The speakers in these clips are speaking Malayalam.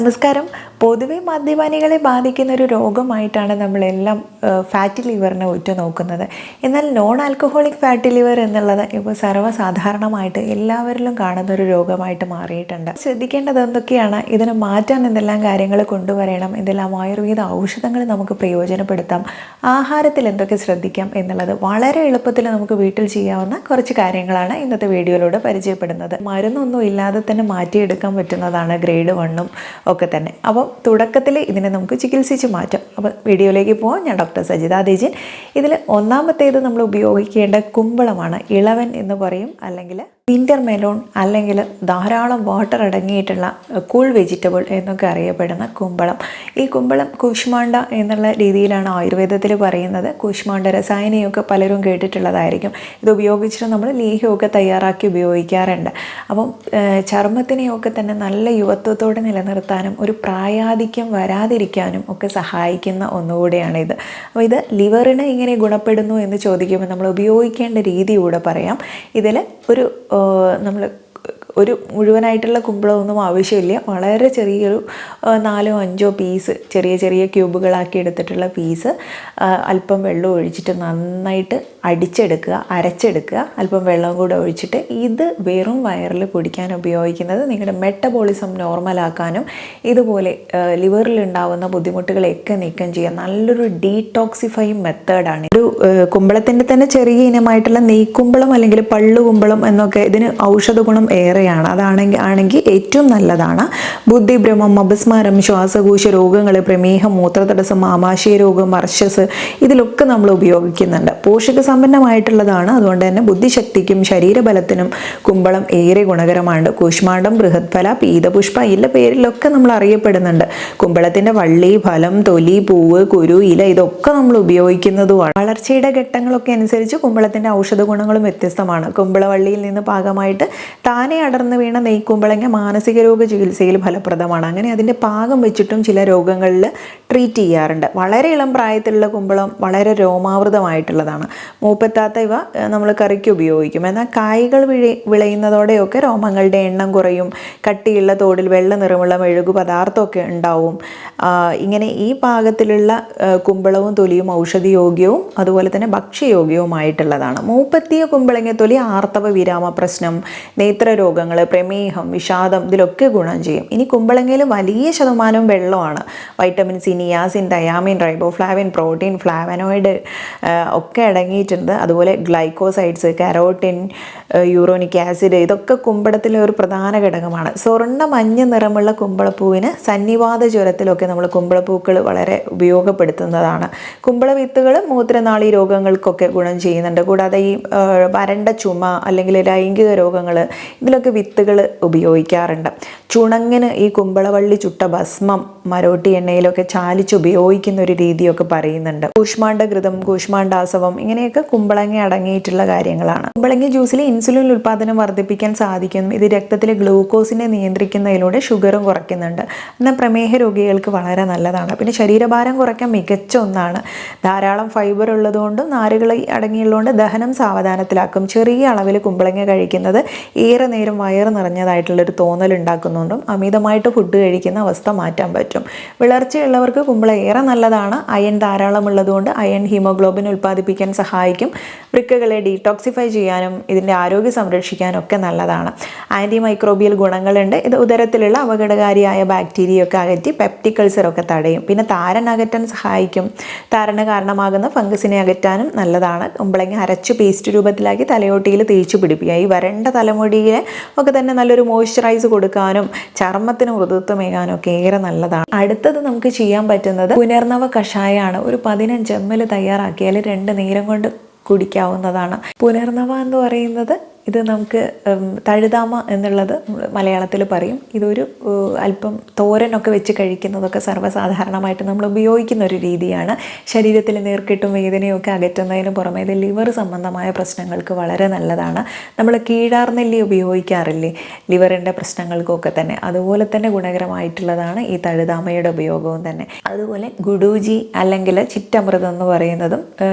നമസ്കാരം. പൊതുവെ മദ്യപാനികളെ ബാധിക്കുന്ന ഒരു രോഗമായിട്ടാണ് നമ്മളെല്ലാം ഫാറ്റി ലിവറിനെ ഉറ്റുനോക്കുന്നത്. എന്നാൽ നോൺ ആൽക്കഹോളിക് ഫാറ്റി ലിവർ എന്നുള്ളത് ഇപ്പോൾ സർവ്വസാധാരണമായിട്ട് എല്ലാവരിലും കാണുന്ന ഒരു രോഗമായിട്ട് മാറിയിട്ടുണ്ട്. ശ്രദ്ധിക്കേണ്ടത് എന്തൊക്കെയാണ്, ഇതിന് മാറ്റാൻ എന്തെല്ലാം കാര്യങ്ങൾ കൊണ്ടുവരണം, എന്തെല്ലാം ആയുർവേദ ഔഷധങ്ങൾ നമുക്ക് പ്രയോജനപ്പെടുത്താം, ആഹാരത്തിൽ എന്തൊക്കെ ശ്രദ്ധിക്കാം എന്നുള്ളത് വളരെ എളുപ്പത്തിൽ നമുക്ക് വീട്ടിൽ ചെയ്യാവുന്ന കുറച്ച് കാര്യങ്ങളാണ് ഇന്നത്തെ വീഡിയോയിലൂടെ പരിചയപ്പെടുന്നത്. മരുന്നൊന്നും ഇല്ലാതെ തന്നെ മാറ്റിയെടുക്കാൻ പറ്റുന്നതാണ് ഗ്രേഡ് 1 ഒക്കെ തന്നെ. അപ്പോൾ തുടക്കത്തിൽ ഇതിനെ നമുക്ക് ചികിത്സിച്ച് മാറ്റാം. അപ്പോൾ വീഡിയോയിലേക്ക് പോകാം. ഞാൻ ഡോക്ടർ സജിത ദേജിൻ. ഇതിൽ ഒന്നാമത്തേത് നമ്മൾ ഉപയോഗിക്കേണ്ട കുമ്പളമാണ്. ഇളവൻ എന്ന് പറയും, അല്ലെങ്കിൽ വിൻ്റർ മെലോൺ, അല്ലെങ്കിൽ ധാരാളം വാട്ടർ അടങ്ങിയിട്ടുള്ള കൂൾ വെജിറ്റബിൾ എന്നൊക്കെ അറിയപ്പെടുന്ന കുമ്പളം. ഈ കുമ്പളം കൂഷ്മാണ്ഡ എന്നുള്ള രീതിയിലാണ് ആയുർവേദത്തിൽ പറയുന്നത്. കൂഷ്മാണ്ഡ രസായനിയൊക്കെ പലരും കേട്ടിട്ടുള്ളതായിരിക്കും. ഇത് ഉപയോഗിച്ചിട്ട് നമ്മൾ ലേഹ്യമൊക്കെ തയ്യാറാക്കി ഉപയോഗിക്കാറുണ്ട്. അപ്പം ചർമ്മത്തിനെയൊക്കെ തന്നെ നല്ല യുവത്വത്തോടെ നിലനിർത്താനും ഒരു പ്രായാധിക്യം വരാതിരിക്കാനും ഒക്കെ സഹായിക്കുന്ന ഒന്നുകൂടെയാണിത്. അപ്പോൾ ഇത് ലിവറിന് ഇങ്ങനെ ഗുണപ്പെടുന്നു എന്ന് ചോദിക്കുമ്പോൾ നമ്മൾ ഉപയോഗിക്കേണ്ട രീതി കൂടെ പറയാം. ഇതിൽ നമ്മൾ ഒരു മുഴുവനായിട്ടുള്ള കുമ്പളമൊന്നും ആവശ്യമില്ല. വളരെ ചെറിയൊരു 4-5 പീസ് ചെറിയ ചെറിയ ക്യൂബുകളാക്കി എടുത്തിട്ടുള്ള പീസ് അല്പം വെള്ളം ഒഴിച്ചിട്ട് നന്നായിട്ട് അടിച്ചെടുക്കുക, അരച്ചെടുക്കുക. അല്പം വെള്ളം കൂടെ ഒഴിച്ചിട്ട് ഇത് വെറും വയറിൽ കുടിക്കാൻ ഉപയോഗിക്കുന്നത് നിങ്ങളുടെ മെറ്റബോളിസം നോർമലാക്കാനും ഇതുപോലെ ലിവറിലുണ്ടാവുന്ന ബുദ്ധിമുട്ടുകളെയൊക്കെ നീക്കം ചെയ്യാൻ നല്ലൊരു ഡീടോക്സിഫൈങ് മെത്തേഡാണ്. ഒരു കുമ്പളത്തിൻ്റെ തന്നെ ചെറിയ ഇനമായിട്ടുള്ള നെയ്ക്കുമ്പളം അല്ലെങ്കിൽ പള്ളുകുമ്പളം എന്നൊക്കെ ഇതിന് ഔഷധ ഗുണം ഏറെയാണ്. ആണെങ്കിൽ ഏറ്റവും നല്ലതാണ്. ബുദ്ധിഭ്രമം, അപസ്മാരം, ശ്വാസകോശ രോഗങ്ങൾ, പ്രമേഹം, മൂത്രതടസ്സം, ആമാശയ രോഗം, മർശസ്, ഇതിലൊക്കെ നമ്മൾ ഉപയോഗിക്കുന്നുണ്ട്. പോഷകസമ്പന്നമായിട്ടുള്ളതാണ്. അതുകൊണ്ട് തന്നെ ബുദ്ധിശക്തിക്കും ശരീരബലത്തിനും കുമ്പളം ഏറെ ഗുണകരമാണ്. കൂഷ്മാണ്ഡം, ബൃഹത്ഫല, പീതപുഷ്പ ഇല്ല പേരിലൊക്കെ നമ്മൾ അറിയപ്പെടുന്നുണ്ട്. കുമ്പളത്തിൻ്റെ വള്ളി, ഫലം, തൊലി, പൂവ്, കുരു, ഇല ഇതൊക്കെ നമ്മൾ ഉപയോഗിക്കുന്നതുമാണ്. വളർച്ചയുടെ ഘട്ടങ്ങളൊക്കെ അനുസരിച്ച് കുമ്പളത്തിൻ്റെ ഔഷധ ഗുണങ്ങളും വ്യത്യസ്തമാണ്. കുമ്പളവള്ളിയിൽ നിന്ന് പാകമായിട്ട് താനെ അടർന്നു വീണ നെയ്ക്കുമ്പളങ്ങ മാനസിക രോഗ ചികിത്സയിൽ ഫലപ്രദമാണ്. അങ്ങനെ അതിൻ്റെ പാകം വെച്ചിട്ടും ചില രോഗങ്ങളിൽ ട്രീറ്റ് ചെയ്യാറുണ്ട്. വളരെ ഇളം പ്രായത്തിലുള്ള കുമ്പളം വളരെ രോമാവൃതമായിട്ടുള്ളതാണ്. മൂപ്പെത്താത്ത ഇവ നമ്മൾ കറിക്ക് ഉപയോഗിക്കും. എന്നാൽ കായ്കൾ വിളയുന്നതോടെയൊക്കെ രോമങ്ങളുടെ എണ്ണം കുറയും. കട്ടിയുള്ള തോടിൽ വെള്ള നിറമുള്ള മെഴുകു പദാർത്ഥമൊക്കെ ഉണ്ടാവും. ഇങ്ങനെ ഈ പാകത്തിലുള്ള കുമ്പളവും തൊലിയും ഔഷധയോഗ്യവും അതുപോലെ തന്നെ ഭക്ഷ്യയോഗ്യവുമായിട്ടുള്ളതാണ്. മൂപ്പെത്തിയ കുമ്പളങ്ങ തൊലി ആർത്തവ വിരാമ പ്രശ്നം, നേത്രരോഗങ്ങൾ, പ്രമേഹം, വിഷാദം ഇതിലൊക്കെ ഗുണം ചെയ്യും. ഇനി കുമ്പളങ്ങയിൽ വലിയ ശതമാനം വെള്ളമാണ്. Vitamin C, niacin, thiamine, riboflavin, protein, flavonoid ഒക്കെ അടങ്ങിയിട്ടുണ്ട്. അതുപോലെ ഗ്ലൈക്കോസൈഡ്സ്, കരോട്ടിൻ, യൂറോണിക് ആസിഡ് ഇതൊക്കെ കുമ്പളത്തിലെ ഒരു പ്രധാന ഘടകമാണ്. സ്വർണ്ണ മഞ്ഞ നിറമുള്ള കുമ്പളപ്പൂവിന് സന്നിവാത ജ്വരത്തിലൊക്കെ നമ്മൾ കുമ്പളപ്പൂക്കൾ വളരെ ഉപയോഗപ്പെടുത്തുന്നതാണ്. കുമ്പള വിത്തുകൾ മൂത്രനാളി രോഗങ്ങൾക്കൊക്കെ ഗുണം ചെയ്യുന്നുണ്ട്. കൂടാതെ ഈ വരണ്ട ചുമ അല്ലെങ്കിൽ ലൈംഗിക രോഗങ്ങൾ ഇതിലൊക്കെ വിത്തുകൾ ഉപയോഗിക്കാറുണ്ട്. ചുണങ്ങിന് ഈ കുമ്പളവള്ളി ചുട്ട ഭസ്മം മരോട്ടി എണ്ണയിലൊക്കെ ചാലിച്ച് ഉപയോഗിക്കുന്ന ഒരു രീതിയൊക്കെ പറയുന്നുണ്ട്. കൂഷ്മാണ്ഡഘൃതം, കൂഷ്മാണ്ഡാസവം ഇങ്ങനെയൊക്കെ കുമ്പളങ്ങ അടങ്ങിയിട്ടുള്ള കാര്യങ്ങളാണ്. കുമ്പളങ്ങ ജ്യൂസിൽ ഇൻസുലിൻ ഉൽപ്പാദനം വർദ്ധിപ്പിക്കാൻ സാധിക്കും. ഇത് രക്തത്തിലെ ഗ്ലൂക്കോസിനെ നിയന്ത്രിക്കുന്നതിലൂടെ ഷുഗറും കുറയ്ക്കുന്നുണ്ട്. എന്നാൽ പ്രമേഹ രോഗികൾക്ക് വളരെ നല്ലതാണ്. പിന്നെ ശരീരഭാരം കുറയ്ക്കാൻ മികച്ച ഒന്നാണ്. ധാരാളം ഫൈബർ ഉള്ളതുകൊണ്ടും നാരുകൾ അടങ്ങിയുള്ളതുകൊണ്ട് ദഹനം സാവധാനത്തിലാക്കും. ചെറിയ അളവിൽ കുമ്പളങ്ങ കഴിക്കുന്നത് ഏറെ നേരം വയറ് നിറഞ്ഞതായിട്ടുള്ളൊരു തോന്നലുണ്ടാക്കുന്നുണ്ടും അമിതമായിട്ട് ഫുഡ് കഴിക്കുന്ന അവസ്ഥ മാറ്റാൻ പറ്റും. വിളർച്ചയുള്ളവർക്ക് കുമ്പളം ഏറെ നല്ലതാണ്. അയൺ ധാരാളം ഉള്ളതുകൊണ്ട് അയൺ ഹീമോഗ്ലോബിൻ ഉൽപ്പാദിപ്പിക്കാൻ സഹായിക്കും. വൃക്കകളെ ഡീടോക്സിഫൈ ചെയ്യാനും ഇതിൻ്റെ ആരോഗ്യം സംരക്ഷിക്കാനും ഒക്കെ നല്ലതാണ്. ആൻറ്റി മൈക്രോബിയൽ ഗുണങ്ങളുണ്ട്. ഇത് ഉദരത്തിലുള്ള അപകടകാരിയായ ബാക്ടീരിയയൊക്കെ അകറ്റി പെപ്റ്റിക് അൾസറൊക്കെ തടയും. പിന്നെ താരൻ അകറ്റാൻ സഹായിക്കും. താരന് കാരണമാകുന്ന ഫംഗസിനെ അകറ്റാനും നല്ലതാണ്. കുമ്പളങ്ങ അരച്ച് പേസ്റ്റ് രൂപത്തിലാക്കി തലയോട്ടിയിൽ തേച്ച് പിടിപ്പിക്കുക. ഈ വരണ്ട തലമുടിയെ ഒക്കെ തന്നെ നല്ലൊരു മോയ്സ്ചറൈസ് കൊടുക്കാനും ചർമ്മത്തിന് മൃദുത്വമേകാനും ഒക്കെ ഏറെ നല്ലതാണ്. അടുത്തത് നമുക്ക് ചെയ്യാൻ പറ്റുന്നത് പുനർനവ കഷായമാണ്. ഒരു 15 ml തയ്യാറാക്കിയാൽ 2 നേരം കൊണ്ട് കുടിക്കാവുന്നതാണ്. പുനർനവ എന്ന് പറയുന്നത് ഇത് നമുക്ക് തഴുതാമ എന്നുള്ളത് മലയാളത്തിൽ പറയും. ഇതൊരു അല്പം തോരനൊക്കെ വെച്ച് കഴിക്കുന്നതൊക്കെ സർവ്വസാധാരണമായിട്ട് നമ്മൾ ഉപയോഗിക്കുന്ന ഒരു രീതിയാണ്. ശരീരത്തിൽ നീർക്കെട്ടും വേദനയൊക്കെ അകറ്റുന്നതിന് പുറമെ ഇത് ലിവർ സംബന്ധമായ പ്രശ്നങ്ങൾക്ക് വളരെ നല്ലതാണ്. നമ്മൾ കീഴാർനെല്ലി ഉപയോഗിക്കാറില്ലേ ലിവറിൻ്റെ പ്രശ്നങ്ങൾക്കൊക്കെ തന്നെ, അതുപോലെ തന്നെ ഗുണകരമായിട്ടുള്ളതാണ് ഈ തഴുതാമയുടെ ഉപയോഗവും തന്നെ. അതുപോലെ ഗുഡൂജി അല്ലെങ്കിൽ ചിറ്റമൃതം എന്ന് പറയുന്നതും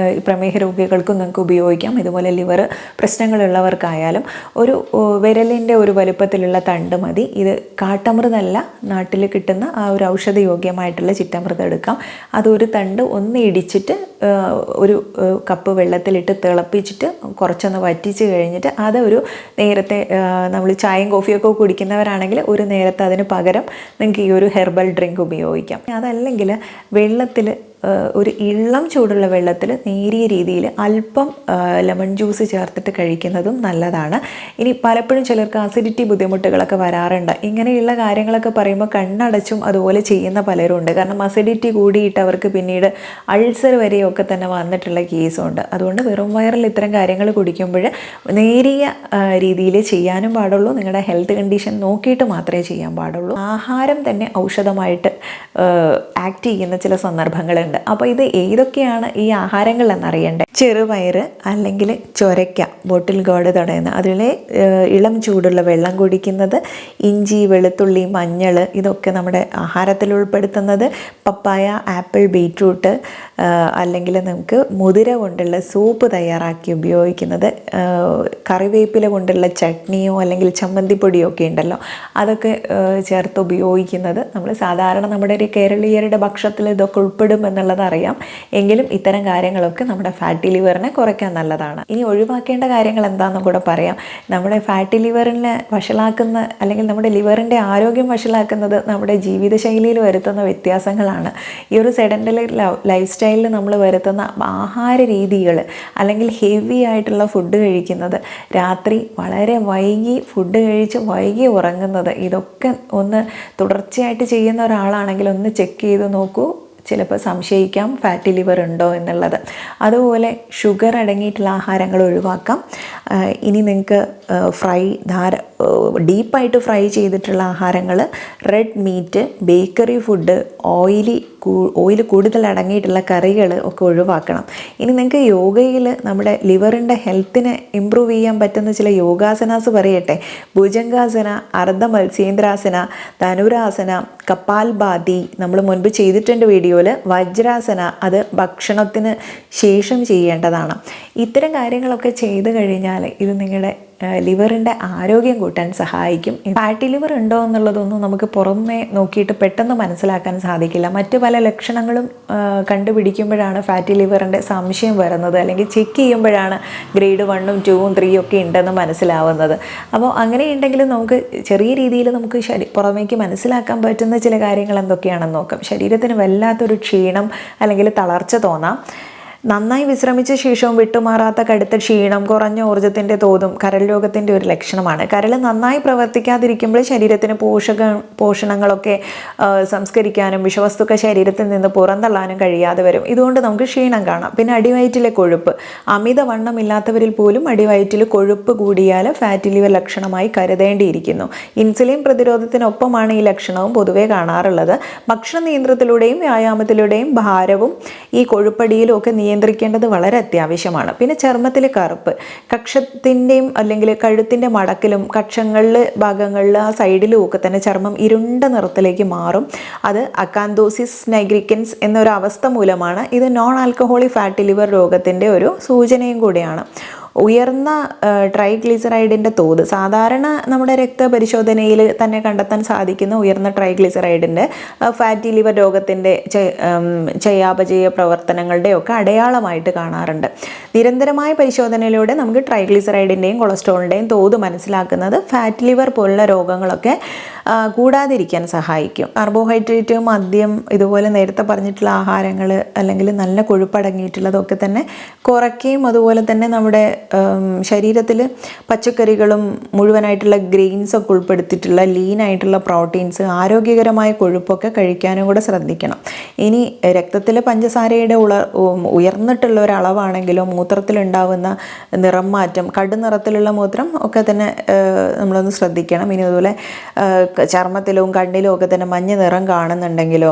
പ്രമേഹ രോഗികൾക്കും നിങ്ങൾക്ക് ഉപയോഗിക്കാം. ഇതുപോലെ ലിവർ പ്രശ്നങ്ങളുള്ളവർക്കായി ആയാലും ഒരു വിരലിൻ്റെ ഒരു വലുപ്പത്തിലുള്ള തണ്ട് മതി. ഇത് കാട്ടമൃതല്ല, നാട്ടിൽ കിട്ടുന്ന ആ ഒരു ഔഷധയോഗ്യമായിട്ടുള്ള ചിറ്റമൃതം എടുക്കാം. അതൊരു തണ്ട് ഒന്ന് ഇടിച്ചിട്ട് ഒരു കപ്പ് വെള്ളത്തിലിട്ട് തിളപ്പിച്ചിട്ട് കുറച്ചൊന്ന് വറ്റിച്ച് കഴിഞ്ഞിട്ട് അതൊരു നേരത്തെ നമ്മൾ ചായയും കോഫിയൊക്കെ കുടിക്കുന്നവരാണെങ്കിൽ ഒരു നേരത്തെ അതിന് പകരം നിങ്ങൾക്ക് ഈ ഒരു ഹെർബൽ ഡ്രിങ്ക് ഉപയോഗിക്കാം. അതല്ലെങ്കിൽ വെള്ളത്തിൽ ഒരു ഇളം ചൂടുള്ള വെള്ളത്തിൽ നേരിയ രീതിയിൽ അല്പം ലെമൺ ജ്യൂസ് ചേർത്തിട്ട് കഴിക്കുന്നതും നല്ലതാണ്. ഇനി പലപ്പോഴും ചിലർക്ക് അസിഡിറ്റി ബുദ്ധിമുട്ടുകളൊക്കെ വരാറുണ്ട്. ഇങ്ങനെയുള്ള കാര്യങ്ങളൊക്കെ പറയുമ്പോൾ കണ്ണടച്ചും അതുപോലെ ചെയ്യുന്ന പലരുണ്ട്. കാരണം അസിഡിറ്റി കൂടിയിട്ട് അവർക്ക് പിന്നീട് അൾസർ വരെയൊക്കെ തന്നെ വന്നിട്ടുള്ള കേസുണ്ട്. അതുകൊണ്ട് വെറും വയറിൽ ഇത്തരം കാര്യങ്ങൾ കുടിക്കുമ്പോൾ നേരിയ രീതിയിൽ ചെയ്യാനും പാടുള്ളൂ. നിങ്ങളുടെ ഹെൽത്ത് കണ്ടീഷൻ നോക്കിയിട്ട് മാത്രമേ ചെയ്യാൻ പാടുള്ളൂ. ആഹാരം തന്നെ ഔഷധമായിട്ട് ആക്ട് ചെയ്യുന്ന ചില സന്ദർഭങ്ങളുണ്ട്. അപ്പോൾ ഇത് ഏതൊക്കെയാണ് ഈ ആഹാരങ്ങൾ എന്നറിയണ്ടേ? ചെറുപയർ അല്ലെങ്കിൽ ചൊരയ്ക്ക, ബോട്ടിൽ ഗോഡ് തടയുന്ന അതിലെ ഇളം ചൂടുള്ള വെള്ളം കുടിക്കുന്നത്, ഇഞ്ചി, വെളുത്തുള്ളി, മഞ്ഞൾ ഇതൊക്കെ നമ്മുടെ ആഹാരത്തിൽ ഉൾപ്പെടുത്തുന്നത്, പപ്പായ, ആപ്പിൾ, ബീറ്റ്റൂട്ട് അല്ലെങ്കിൽ നമുക്ക് മുതിര കൊണ്ടുള്ള സൂപ്പ് തയ്യാറാക്കി ഉപയോഗിക്കുന്നത്, കറിവേപ്പില കൊണ്ടുള്ള ചട്നിയോ അല്ലെങ്കിൽ ചമ്മന്തിപ്പൊടിയോ ഒക്കെ ഉണ്ടല്ലോ അതൊക്കെ ചേർത്ത് ഉപയോഗിക്കുന്നത് നമ്മൾ സാധാരണ നമ്മുടെ ഒരു കേരളീയരുടെ ഭക്ഷണത്തിൽ ഇതൊക്കെ ഉൾപ്പെടും എന്നുള്ളത് അറിയാം. എങ്കിലും ഇത്തരം കാര്യങ്ങളൊക്കെ നമ്മുടെ ഫാറ്റി ലിവറിനെ കുറയ്ക്കാൻ നല്ലതാണ്. ഇനി ഒഴിവാക്കേണ്ട കാര്യങ്ങൾ എന്താണെന്നും കൂടെ പറയാം. നമ്മുടെ ഫാറ്റി ലിവറിനെ വഷളാക്കുന്ന അല്ലെങ്കിൽ നമ്മുടെ ലിവറിൻ്റെ ആരോഗ്യം വഷളാക്കുന്നത് നമ്മുടെ ജീവിതശൈലിയിൽ വരുത്തുന്ന വ്യത്യാസങ്ങളാണ്. ഈ ഒരു സെഡൻ്ററി ലൈഫ് സ്റ്റൈലിൽ നമ്മൾ വരുത്തുന്ന ആഹാര രീതികൾ അല്ലെങ്കിൽ ഹെവി ആയിട്ടുള്ള ഫുഡ് കഴിക്കുന്നത്, രാത്രി വളരെ വൈകി ഫുഡ് കഴിച്ച് വൈകി ഉറങ്ങുന്നത്, ഇതൊക്കെ ഒന്ന് തുടർച്ചയായിട്ട് ചെയ്യുന്ന ഒരാളാണെങ്കിൽ ഒന്ന് ചെക്ക് ചെയ്ത് നോക്കൂ. ചിലപ്പോൾ സംശയിക്കാം ഫാറ്റി ലിവർ ഉണ്ടോ എന്നുള്ളത്. അതുപോലെ ഷുഗർ അടങ്ങിയിട്ടുള്ള ആഹാരങ്ങൾ ഒഴിവാക്കാം. ഇനി നിങ്ങൾക്ക് ഡീപ്പായിട്ട് ഫ്രൈ ചെയ്തിട്ടുള്ള ആഹാരങ്ങൾ, red meat, bakery food, oil കൂടുതൽ അടങ്ങിയിട്ടുള്ള കറികൾ ഒക്കെ ഒഴിവാക്കണം. ഇനി നിങ്ങൾക്ക് യോഗയിൽ നമ്മുടെ ലിവറിൻ്റെ ഹെൽത്തിനെ ഇമ്പ്രൂവ് ചെയ്യാൻ പറ്റുന്ന ചില യോഗാസനാസ് പറയട്ടെ. ഭുജംഗാസന, അർദ്ധ മത്സ്യേന്ദ്രാസന, ധനുരാസന, കപാൽഭാതി നമ്മൾ മുൻപ് ചെയ്തിട്ടുണ്ട് വീഡിയോയിൽ. വജ്രാസന അത് ഭക്ഷണത്തിന് ശേഷം ചെയ്യേണ്ടതാണ്. ഇത്തരം കാര്യങ്ങളൊക്കെ ചെയ്തു കഴിഞ്ഞാൽ ഇത് നിങ്ങളുടെ ലിവറിൻ്റെ ആരോഗ്യം കൂട്ടാൻ സഹായിക്കും. ഫാറ്റി ലിവർ ഉണ്ടോ എന്നുള്ളതൊന്നും നമുക്ക് പുറമേ നോക്കിയിട്ട് പെട്ടെന്ന് മനസ്സിലാക്കാൻ സാധിക്കില്ല. മറ്റ് പല ലക്ഷണങ്ങളും കണ്ടുപിടിക്കുമ്പോഴാണ് ഫാറ്റി ലിവറിൻ്റെ സംശയം വരുന്നത്, അല്ലെങ്കിൽ ചെക്ക് ചെയ്യുമ്പോഴാണ് ഗ്രേഡ് 1, 2, 3 ഒക്കെ ഉണ്ടെന്ന് മനസ്സിലാവുന്നത്. അപ്പോൾ അങ്ങനെയുണ്ടെങ്കിൽ നമുക്ക് ചെറിയ രീതിയിൽ നമുക്ക് പുറമേക്ക് മനസ്സിലാക്കാൻ പറ്റുന്ന ചില കാര്യങ്ങൾ എന്തൊക്കെയാണെന്ന് നോക്കാം. ശരീരത്തിന് വല്ലാത്തൊരു ക്ഷീണം അല്ലെങ്കിൽ തളർച്ച തോന്നാം. നന്നായി വിശ്രമിച്ച ശേഷവും വിട്ടുമാറാത്ത കടുത്ത ക്ഷീണം, കുറഞ്ഞ ഊർജ്ജത്തിൻ്റെ തോതും കരൾ രോഗത്തിൻ്റെ ഒരു ലക്ഷണമാണ്. കരൾ നന്നായി പ്രവർത്തിക്കാതിരിക്കുമ്പോൾ ശരീരത്തിന് പോഷണങ്ങളൊക്കെ സംസ്കരിക്കാനും വിഷവസ്തുക്കൾ ശരീരത്തിൽ നിന്ന് പുറന്തള്ളാനും കഴിയാതെ വരും. ഇതുകൊണ്ട് നമുക്ക് ക്ഷീണം കാണാം. പിന്നെ അടിവയറ്റിലെ കൊഴുപ്പ്, അമിതവണ്ണമില്ലാത്തവരിൽ പോലും അടിവയറ്റിൽ കൊഴുപ്പ് കൂടിയാൽ ഫാറ്റി ലിവർ ലക്ഷണമായി കരുതേണ്ടിയിരിക്കുന്നു. ഇൻസുലിൻ പ്രതിരോധത്തിനൊപ്പമാണ് ഈ ലക്ഷണവും പൊതുവെ കാണാറുള്ളത്. ഭക്ഷണ നിയന്ത്രണത്തിലൂടെയും വ്യായാമത്തിലൂടെയും ഭാരവും ഈ കൊഴുപ്പടിയിലും ഒക്കെ നിയന്ത്രിക്കേണ്ടത് വളരെ അത്യാവശ്യമാണ്. പിന്നെ ചർമ്മത്തിൽ കറുപ്പ്, കക്ഷത്തിൻ്റെയും അല്ലെങ്കിൽ കഴുത്തിൻ്റെ മടക്കിലും കക്ഷങ്ങളിൽ ഭാഗങ്ങളിൽ ആ സൈഡിലും ഒക്കെ തന്നെ ചർമ്മം ഇരുണ്ട നിറത്തിലേക്ക് മാറും. അത് അക്കാന്തോസിസ് നൈഗ്രിക്കൻസ് എന്നൊരു അവസ്ഥ മൂലമാണ്. ഇത് നോൺ ആൽക്കഹോളിക് ഫാറ്റി ലിവർ രോഗത്തിൻ്റെ ഒരു സൂചനയും കൂടിയാണ്. ഉയർന്ന ട്രൈഗ്ലിസറൈഡിൻ്റെ തോത്, സാധാരണ നമ്മുടെ രക്തപരിശോധനയിൽ തന്നെ കണ്ടെത്താൻ സാധിക്കുന്ന ഉയർന്ന ട്രൈഗ്ലിസറൈഡിൻ്റെ ഫാറ്റി ലിവർ രോഗത്തിൻ്റെ ചയാപചയ പ്രവർത്തനങ്ങളുടെയൊക്കെ അടയാളമായിട്ട് കാണാറുണ്ട്. നിരന്തരമായ പരിശോധനയിലൂടെ നമുക്ക് ട്രൈഗ്ലിസറൈഡിൻ്റെയും കൊളസ്ട്രോളിൻ്റെയും തോത് മനസ്സിലാക്കുന്നത് ഫാറ്റി ലിവർ പോലുള്ള രോഗങ്ങളൊക്കെ കൂടാതിരിക്കാൻ സഹായിക്കും. കാർബോഹൈഡ്രേറ്റ്, മദ്യം, ഇതുപോലെ നേരത്തെ പറഞ്ഞിട്ടുള്ള ആഹാരങ്ങൾ അല്ലെങ്കിൽ നല്ല കൊഴുപ്പടങ്ങിയിട്ടുള്ളതൊക്കെ തന്നെ കുറയ്ക്കുകയും അതുപോലെ തന്നെ നമ്മുടെ ശരീരത്തിൽ പച്ചക്കറികളും മുഴുവനായിട്ടുള്ള ഗ്രെയിൻസൊക്കെ ഉൾപ്പെടുത്തിയിട്ടുള്ള ലീനായിട്ടുള്ള പ്രോട്ടീൻസ്, ആരോഗ്യകരമായ കൊഴുപ്പൊക്കെ കഴിക്കാനും കൂടെ ശ്രദ്ധിക്കണം. ഇനി രക്തത്തിൽ പഞ്ചസാരയുടെ ഉയർന്നിട്ടുള്ള ഒരളവാണെങ്കിലോ മൂത്രത്തിലുണ്ടാവുന്ന നിറം മാറ്റം, കടുനിറത്തിലുള്ള മൂത്രം ഒക്കെ തന്നെ നമ്മളൊന്ന് ശ്രദ്ധിക്കണം. ഇനി അതുപോലെ ചർമ്മത്തിലും കണ്ണിലും ഒക്കെ തന്നെ മഞ്ഞ നിറം കാണുന്നുണ്ടെങ്കിലോ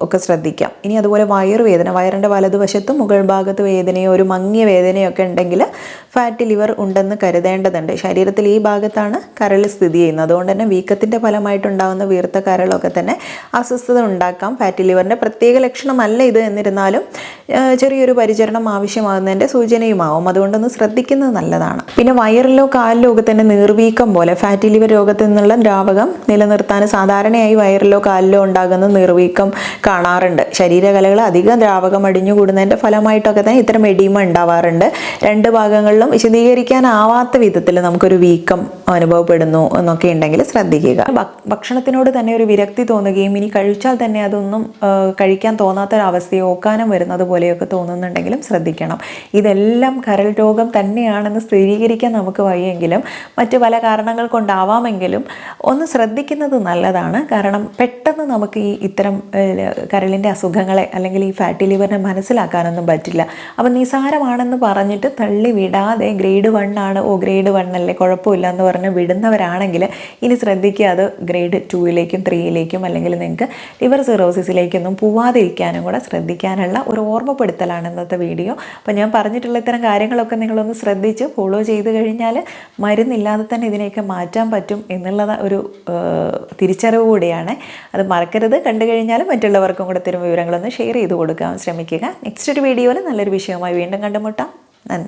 ഒക്കെ ശ്രദ്ധിക്കാം. ഇനി അതുപോലെ വയറുവേദന, വയറിൻ്റെ വലതുവശത്തും മുകൾ ഭാഗത്ത് വേദനയോ ഒരു മങ്ങിയ വേദനയോ ഒക്കെ ഉണ്ടെങ്കിൽ ഫാറ്റി ലിവർ ഉണ്ടെന്ന് കരുതേണ്ടതുണ്ട്. ശരീരത്തിൽ ഈ ഭാഗത്താണ് കരൾ സ്ഥിതി ചെയ്യുന്നത്. അതുകൊണ്ട് തന്നെ വീക്കത്തിൻ്റെ ഫലമായിട്ടുണ്ടാകുന്ന വീർത്ത കരളൊക്കെ തന്നെ അസ്വസ്ഥത ഉണ്ടാക്കാം. ഫാറ്റി ലിവറിൻ്റെ പ്രത്യേക ലക്ഷണമല്ല ഇത്, എന്നിരുന്നാലും ചെറിയൊരു പരിചരണം ആവശ്യമാകുന്നതിൻ്റെ സൂചനയുമാവും. അതുകൊണ്ടൊന്ന് ശ്രദ്ധിക്കുന്നത് നല്ലതാണ്. പിന്നെ വയറിലോ കാലിലോ ഒക്കെ തന്നെ നീർവീക്കം പോലെ ഫാറ്റി ലിവർ രോഗത്തിൽ നിന്നുള്ള ദ്രാവകം നിലനിർത്താൻ സാധാരണയായി വയറിലോ കാലിലോ ഉണ്ടാകുന്ന നീർവീക്കം കാണാറുണ്ട്. ശരീരകലകൾ അധികം ദ്രാവകം അടിഞ്ഞുകൂടുന്നതിൻ്റെ ഫലമായിട്ടൊക്കെ തന്നെ ഇത്തരം എഡീമ ഉണ്ടാവാറുണ്ട്. രണ്ട് ഭാഗങ്ങളിലും വിശദീകരിക്കാനാവാത്ത വിധത്തിൽ നമുക്കൊരു വീക്കം അനുഭവപ്പെടുന്നു എന്നൊക്കെ ഉണ്ടെങ്കിൽ ശ്രദ്ധിക്കുക. ഭക്ഷണത്തിനോട് തന്നെ ഒരു വിരക്തി തോന്നുകയും ഇനി കഴിച്ചാൽ തന്നെ അതൊന്നും കഴിക്കാൻ തോന്നാത്തൊരവസ്ഥയോ ഓക്കാനം വരുന്നത് പോലെയൊക്കെ തോന്നുന്നുണ്ടെങ്കിലും ശ്രദ്ധിക്കണം. ഇതെല്ലാം കരൾ രോഗം തന്നെയാണെന്ന് സ്ഥിരീകരിക്കാൻ നമുക്ക് വയ്യെങ്കിലും മറ്റ് പല കാരണങ്ങൾ കൊണ്ടാവാമെങ്കിലും ഒന്ന് ശ്രദ്ധിക്കുന്നത് നല്ലതാണ്. കാരണം പെട്ടെന്ന് നമുക്ക് ഇത്തരം കരളിൻ്റെ അസുഖങ്ങളെ അല്ലെങ്കിൽ ഈ ഫാറ്റി ലിവറിനെ മനസ്സിലാക്കാനൊന്നും പറ്റില്ല. അപ്പം നിസാരമാണെന്ന് പറഞ്ഞിട്ട് തള്ളി വിടാതെ ഗ്രേഡ് 1 ആണ്, ഗ്രേഡ് 1 അല്ലേ കുഴപ്പമില്ല എന്ന് പറഞ്ഞ് വിടുന്നവരാണെങ്കിൽ ഇനി ശ്രദ്ധിക്കുക, അത് ഗ്രേഡ് 2ലേക്കും 3ലേക്കും അല്ലെങ്കിൽ നിങ്ങൾക്ക് ലിവർ സിറോസിസിലേക്കൊന്നും പോവാതിരിക്കാനും കൂടെ ശ്രദ്ധിക്കാനുള്ള ഒരു ഓർമ്മപ്പെടുത്തലാണ് ഇന്നത്തെ വീഡിയോ. അപ്പോൾ ഞാൻ പറഞ്ഞിട്ടുള്ള ഇത്തരം കാര്യങ്ങളൊക്കെ നിങ്ങളൊന്ന് ശ്രദ്ധിച്ച് ഫോളോ ചെയ്ത് കഴിഞ്ഞാൽ മരുന്നില്ലാതെ തന്നെ ഇതിനെയൊക്കെ മാറ്റാൻ പറ്റും എന്നുള്ളത് ഒരു തിരിച്ചറിവ് കൂടിയാണ്. അത് മറക്കരുത്. കണ്ടു കഴിഞ്ഞാൽ മറ്റുള്ളവർക്കും കൂടെ ഇത്തരം വിവരങ്ങളൊന്ന് ഷെയർ ചെയ്ത് കൊടുക്കാൻ ശ്രമിക്കുക. നെക്സ്റ്റ് ഒരു വീഡിയോയിൽ നല്ലൊരു വിഷയവുമായി വീണ്ടും കണ്ടുമുട്ടാം. നന്ദി.